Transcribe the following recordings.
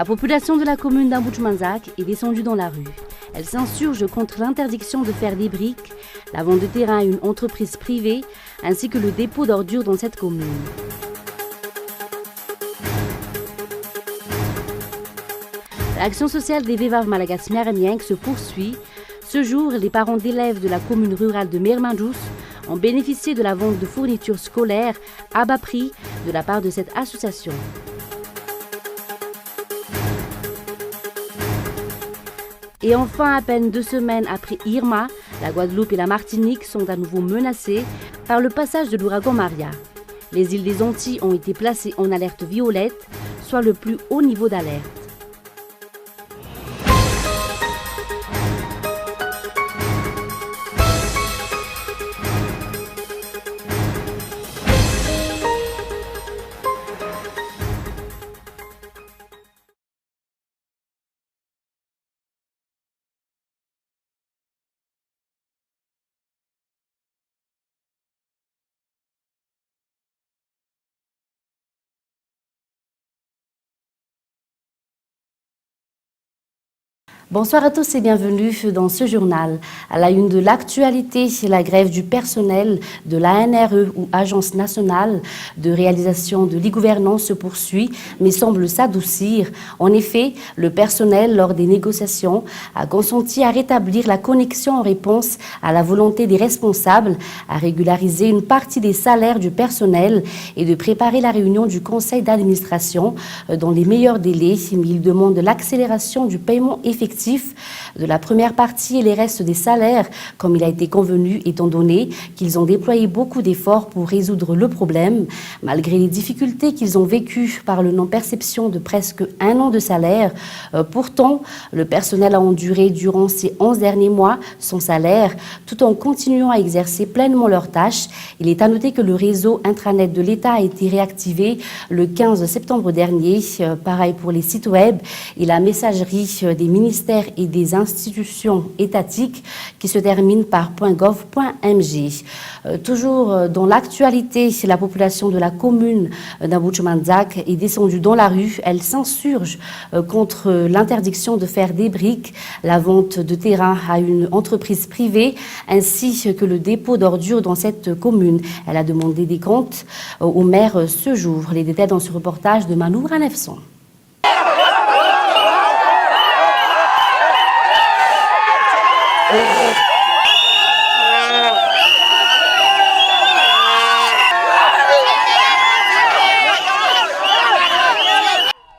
La population de la commune d'Amboutch-Manzac est descendue dans la rue. Elle s'insurge contre l'interdiction de faire des briques, la vente de terrain à une entreprise privée, ainsi que le dépôt d'ordures dans cette commune. L'action sociale des Vévaves Malagas Miarmieng se poursuit. Ce jour, les parents d'élèves de la commune rurale de Mermandjous ont bénéficié de la vente de fournitures scolaires à bas prix de la part de cette association. Et enfin, à peine 2 semaines après Irma, la Guadeloupe et la Martinique sont à nouveau menacées par le passage de l'ouragan Maria. Les îles des Antilles ont été placées en alerte violette, soit le plus haut niveau d'alerte. Bonsoir à tous et bienvenue dans ce journal. À la une de l'actualité, la grève du personnel de l'ANRE ou Agence nationale de réalisation de l'e-gouvernance se poursuit mais semble s'adoucir. En effet, le personnel, lors des négociations, a consenti à rétablir la connexion en réponse à la volonté des responsables à régulariser une partie des salaires du personnel et de préparer la réunion du conseil d'administration dans les meilleurs délais. Mais il demande l'accélération du paiement effectif de la première partie et les restes des salaires, comme il a été convenu, étant donné qu'ils ont déployé beaucoup d'efforts pour résoudre le problème. Malgré les difficultés qu'ils ont vécues par le non-perception de presque 1 an de salaire, pourtant, le personnel a enduré durant ces 11 derniers mois son salaire, tout en continuant à exercer pleinement leurs tâches. Il est à noter que le réseau intranet de l'État a été réactivé le 15 septembre dernier. Pareil pour les sites web et la messagerie des ministères et des institutions étatiques qui se terminent par .gov.mg. Toujours dans l'actualité, la population de la commune d'Amboutch-Manzac est descendue dans la rue. Elle s'insurge contre l'interdiction de faire des briques, la vente de terrain à une entreprise privée, ainsi que le dépôt d'ordures dans cette commune. Elle a demandé des comptes au maire ce jour. Les détails dans ce reportage de Manoura Nefson.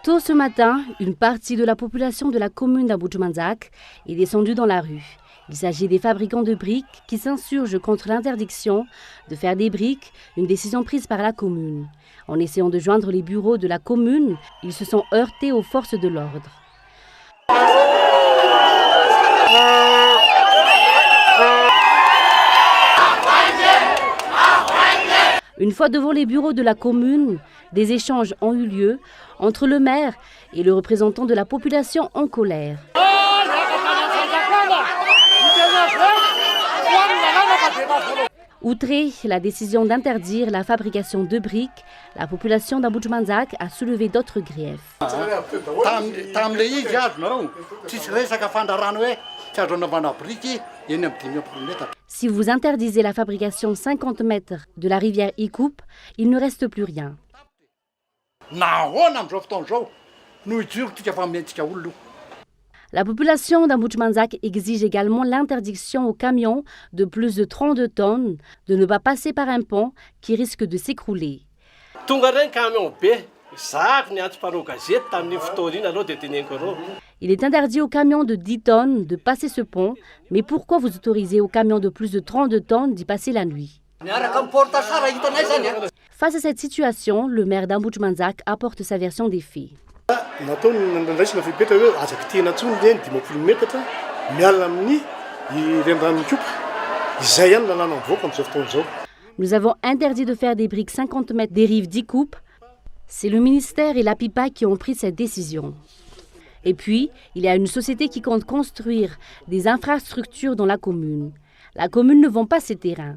Tôt ce matin, une partie de la population de la commune d'Amboutch-Manzac est descendue dans la rue. Il s'agit des fabricants de briques qui s'insurgent contre l'interdiction de faire des briques, une décision prise par la commune. En essayant de joindre les bureaux de la commune, ils se sont heurtés aux forces de l'ordre. Une fois devant les bureaux de la commune, des échanges ont eu lieu entre le maire et le représentant de la population en colère. Outré la décision d'interdire la fabrication de briques, la population d'Amboutch-Manzac a soulevé d'autres griefs. Si vous interdisez la fabrication 50 mètres de la rivière Icoupe, il ne reste plus rien. La population d'Amboutch-Manzac exige également l'interdiction aux camions de plus de 32 tonnes de ne pas passer par un pont qui risque de s'écrouler. Il est interdit aux camions de 10 tonnes de passer ce pont, mais pourquoi vous autorisez aux camions de plus de 32 tonnes d'y passer la nuit? Face à cette situation, le maire d'Amboutch-Manzac apporte sa version des faits. Nous avons interdit de faire des briques 50 mètres des rives d'Icoupe. C'est le ministère et l'APIPA qui ont pris cette décision. Et puis, il y a une société qui compte construire des infrastructures dans la commune. La commune ne vend pas ses terrains.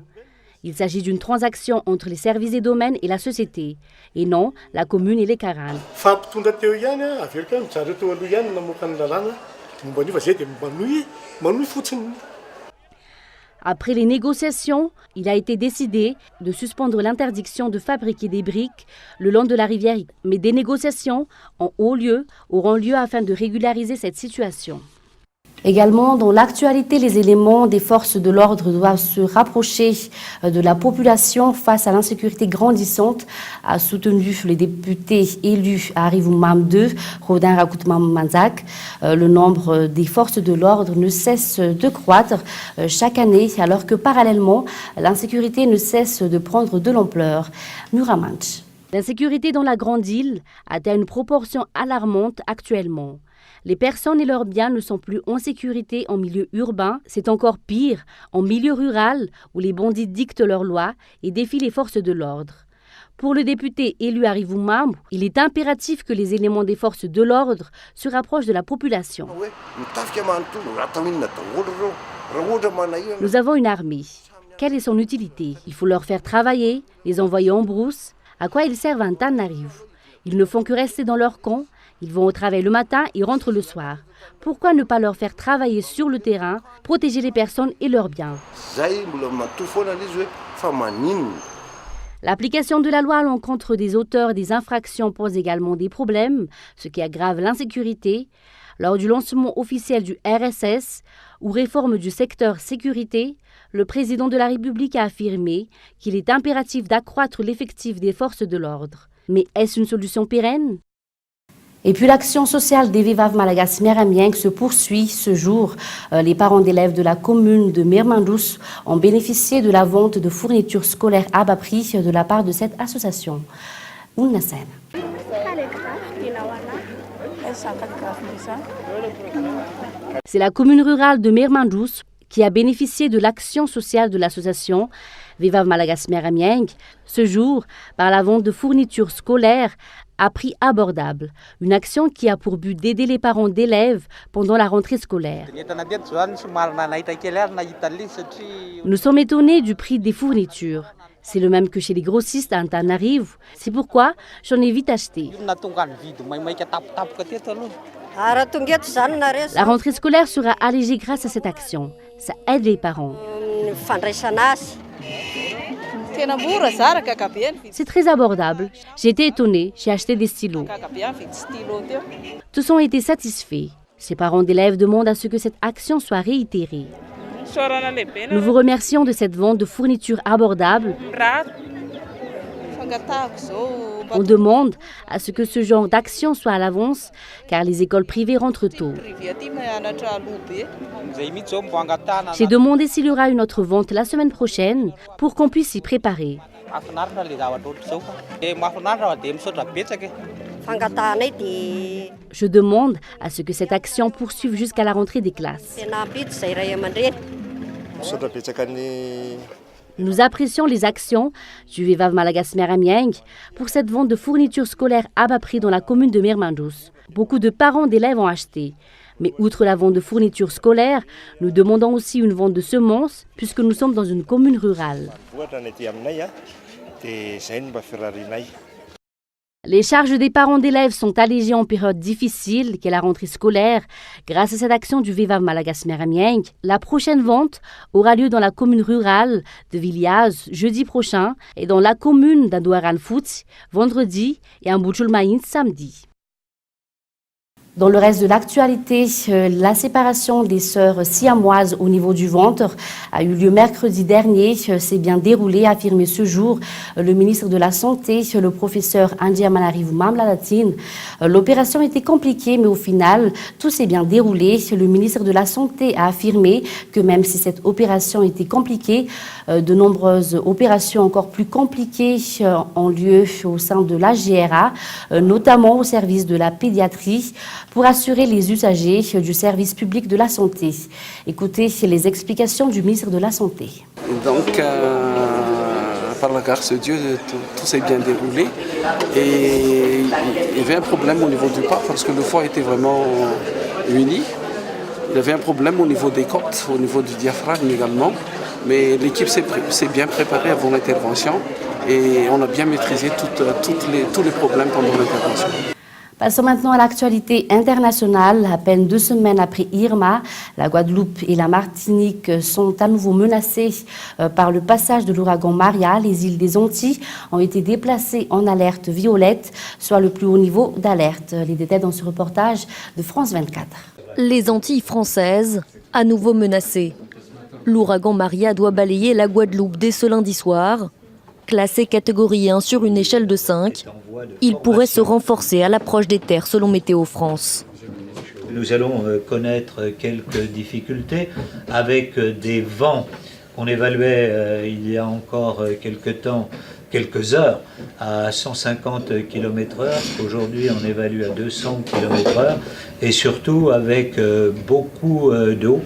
Il s'agit d'une transaction entre les services et domaines et la société, et non la commune et les Karanes. Après les négociations, il a été décidé de suspendre l'interdiction de fabriquer des briques le long de la rivière. Mais des négociations en haut lieu auront lieu afin de régulariser cette situation. Également, dans l'actualité, les éléments des forces de l'ordre doivent se rapprocher de la population face à l'insécurité grandissante, a soutenu les députés élus à Arivoumam 2, Rodin Rakoutmam Manzak. Le nombre des forces de l'ordre ne cesse de croître chaque année, alors que parallèlement, l'insécurité ne cesse de prendre de l'ampleur. Muramanch. L'insécurité dans la grande île atteint une proportion alarmante actuellement. Les personnes et leurs biens ne sont plus en sécurité en milieu urbain, c'est encore pire en milieu rural où les bandits dictent leurs lois et défient les forces de l'ordre. Pour le député élu à Arivoumam, il est impératif que les éléments des forces de l'ordre se rapprochent de la population. Nous avons une armée. Quelle est son utilité? Il faut leur faire travailler, les envoyer en brousse. À quoi ils servent un Tanarive? Ils ne font que rester dans leur camp. Ils vont au travail le matin et rentrent le soir. Pourquoi ne pas leur faire travailler sur le terrain, protéger les personnes et leurs biens? L'application de la loi à l'encontre des auteurs des infractions pose également des problèmes, ce qui aggrave l'insécurité. Lors du lancement officiel du RSS ou réforme du secteur sécurité, le président de la République a affirmé qu'il est impératif d'accroître l'effectif des forces de l'ordre. Mais est-ce une solution pérenne? Et puis l'action sociale des Vivav Malagas Meramieng se poursuit ce jour. Les parents d'élèves de la commune de Mirmandous ont bénéficié de la vente de fournitures scolaires à bas prix de la part de cette association. Unnasen. C'est la commune rurale de Mirmandous qui a bénéficié de l'action sociale de l'association Vivav Malagas Meramieng ce jour par la vente de fournitures scolaires à prix abordable, une action qui a pour but d'aider les parents d'élèves pendant la rentrée scolaire. Nous sommes étonnés du prix des fournitures. C'est le même que chez les grossistes à Antananarivo. C'est pourquoi j'en ai vite acheté. La rentrée scolaire sera allégée grâce à cette action. Ça aide les parents. C'est très abordable. J'ai été étonnée, j'ai acheté des stylos. Tous ont été satisfaits. Ces parents d'élèves demandent à ce que cette action soit réitérée. Nous vous remercions de cette vente de fournitures abordables. On demande à ce que ce genre d'action soit à l'avance, car les écoles privées rentrent tôt. J'ai demandé s'il y aura une autre vente la semaine prochaine pour qu'on puisse s'y préparer. Je demande à ce que cette action poursuive jusqu'à la rentrée des classes. Nous apprécions les actions du Vivav Malagas Meramieng pour cette vente de fournitures scolaires à bas prix dans la commune de Mirmandous. Beaucoup de parents d'élèves ont acheté. Mais outre la vente de fournitures scolaires, nous demandons aussi une vente de semences puisque nous sommes dans une commune rurale. Les charges des parents d'élèves sont allégées en période difficile qu'est la rentrée scolaire. Grâce à cette action du Vivav Malagas Meramieng, la prochaine vente aura lieu dans la commune rurale de Viliaz jeudi prochain et dans la commune d'Andouaran Fout vendredi et en Boutchoulmaïn samedi. Dans le reste de l'actualité, la séparation des sœurs siamoises au niveau du ventre a eu lieu mercredi dernier. C'est bien déroulé, a affirmé ce jour le ministre de la Santé, le professeur Andiamanarivoumam Lalatine. L'opération était compliquée, mais au final, tout s'est bien déroulé. Le ministre de la Santé a affirmé que même si cette opération était compliquée, de nombreuses opérations encore plus compliquées ont lieu au sein de la GRA, notamment au service de la pédiatrie, pour assurer les usagers du service public de la santé. Écoutez les explications du ministre de la Santé. Donc, par la grâce de Dieu, tout s'est bien déroulé. Et il y avait un problème au niveau du pas parce que le foie était vraiment uni. Il avait un problème au niveau des côtes, au niveau du diaphragme également. Mais l'équipe s'est bien préparée avant l'intervention et on a bien maîtrisé tous les problèmes pendant l'intervention. Passons maintenant à l'actualité internationale. À peine 2 semaines après Irma, la Guadeloupe et la Martinique sont à nouveau menacées par le passage de l'ouragan Maria. Les îles des Antilles ont été déplacées en alerte violette, soit le plus haut niveau d'alerte. Les détails dans ce reportage de France 24. Les Antilles françaises, à nouveau menacées. L'ouragan Maria doit balayer la Guadeloupe dès ce lundi soir. Classé catégorie 1 sur une échelle de 5, il pourrait se renforcer à l'approche des terres selon Météo France. Nous allons connaître quelques difficultés avec des vents qu'on évaluait il y a encore quelques heures à 150 km/h. Aujourd'hui, on évalue à 200 km/h et surtout avec beaucoup d'eau,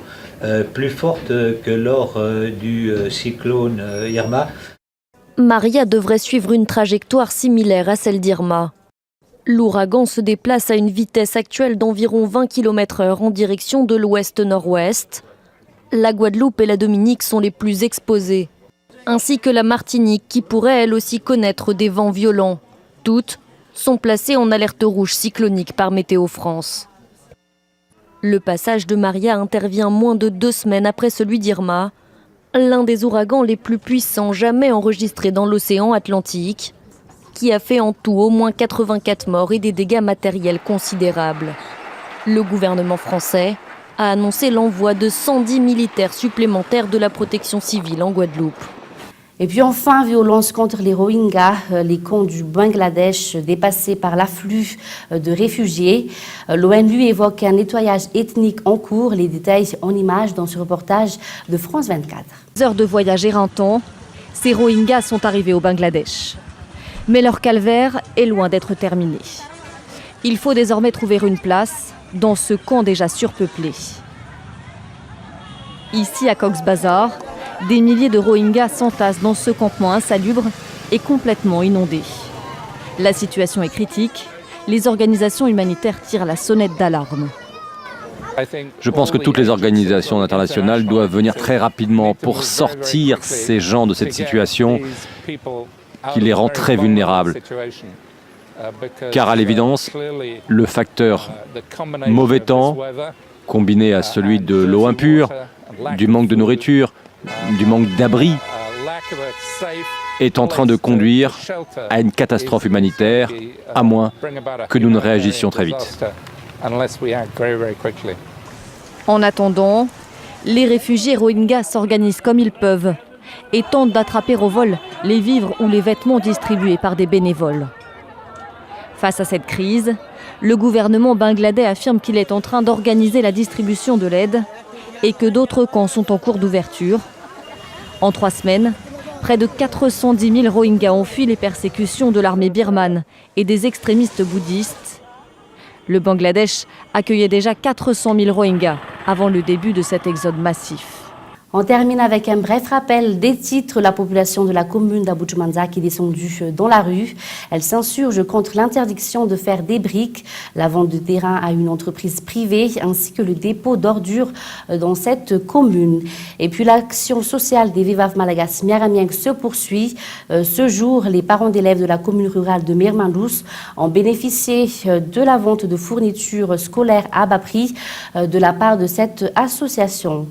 plus forte que lors du cyclone Irma. Maria devrait suivre une trajectoire similaire à celle d'Irma. L'ouragan se déplace à une vitesse actuelle d'environ 20 km/h en direction de l'ouest-nord-ouest. La Guadeloupe et la Dominique sont les plus exposées, ainsi que la Martinique qui pourrait elle aussi connaître des vents violents. Toutes sont placées en alerte rouge cyclonique par Météo France. Le passage de Maria intervient moins de 2 semaines après celui d'Irma, l'un des ouragans les plus puissants jamais enregistrés dans l'océan Atlantique, qui a fait en tout au moins 84 morts et des dégâts matériels considérables. Le gouvernement français a annoncé l'envoi de 110 militaires supplémentaires de la protection civile en Guadeloupe. Et puis enfin, violence contre les Rohingyas, les camps du Bangladesh dépassés par l'afflux de réfugiés. L'ONU évoque un nettoyage ethnique en cours. Les détails en images dans ce reportage de France 24. Heures de voyage éreintant, ces Rohingyas sont arrivés au Bangladesh. Mais leur calvaire est loin d'être terminé. Il faut désormais trouver une place dans ce camp déjà surpeuplé. Ici, à Cox's Bazar, des milliers de Rohingyas s'entassent dans ce campement insalubre et complètement inondé. La situation est critique. Les organisations humanitaires tirent la sonnette d'alarme. Je pense que toutes les organisations internationales doivent venir très rapidement pour sortir ces gens de cette situation qui les rend très vulnérables. Car à l'évidence, le facteur mauvais temps, combiné à celui de l'eau impure, du manque de nourriture, du manque d'abri, est en train de conduire à une catastrophe humanitaire, à moins que nous ne réagissions très vite. En attendant, les réfugiés Rohingyas s'organisent comme ils peuvent et tentent d'attraper au vol les vivres ou les vêtements distribués par des bénévoles. Face à cette crise, le gouvernement bangladais affirme qu'il est en train d'organiser la distribution de l'aide et que d'autres camps sont en cours d'ouverture. En 3 semaines, près de 410 000 Rohingyas ont fui les persécutions de l'armée birmane et des extrémistes bouddhistes. Le Bangladesh accueillait déjà 400 000 Rohingyas avant le début de cet exode massif. On termine avec un bref rappel des titres. La population de la commune d'Abuchmanzak est descendue dans la rue. Elle s'insurge contre l'interdiction de faire des briques, la vente de terrain à une entreprise privée ainsi que le dépôt d'ordures dans cette commune. Et puis l'action sociale des Vivav Malagas Miaramieng se poursuit. Ce jour, les parents d'élèves de la commune rurale de Mirmandous ont bénéficié de la vente de fournitures scolaires à bas prix de la part de cette association.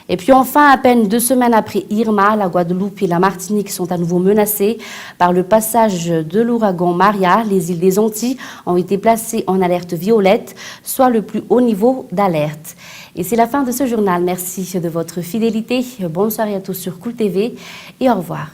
Et puis enfin, à peine 2 semaines après Irma, la Guadeloupe et la Martinique sont à nouveau menacées par le passage de l'ouragan Maria. Les îles des Antilles ont été placées en alerte violette, soit le plus haut niveau d'alerte. Et c'est la fin de ce journal. Merci de votre fidélité. Bonne soirée à tous sur Cool TV et au revoir.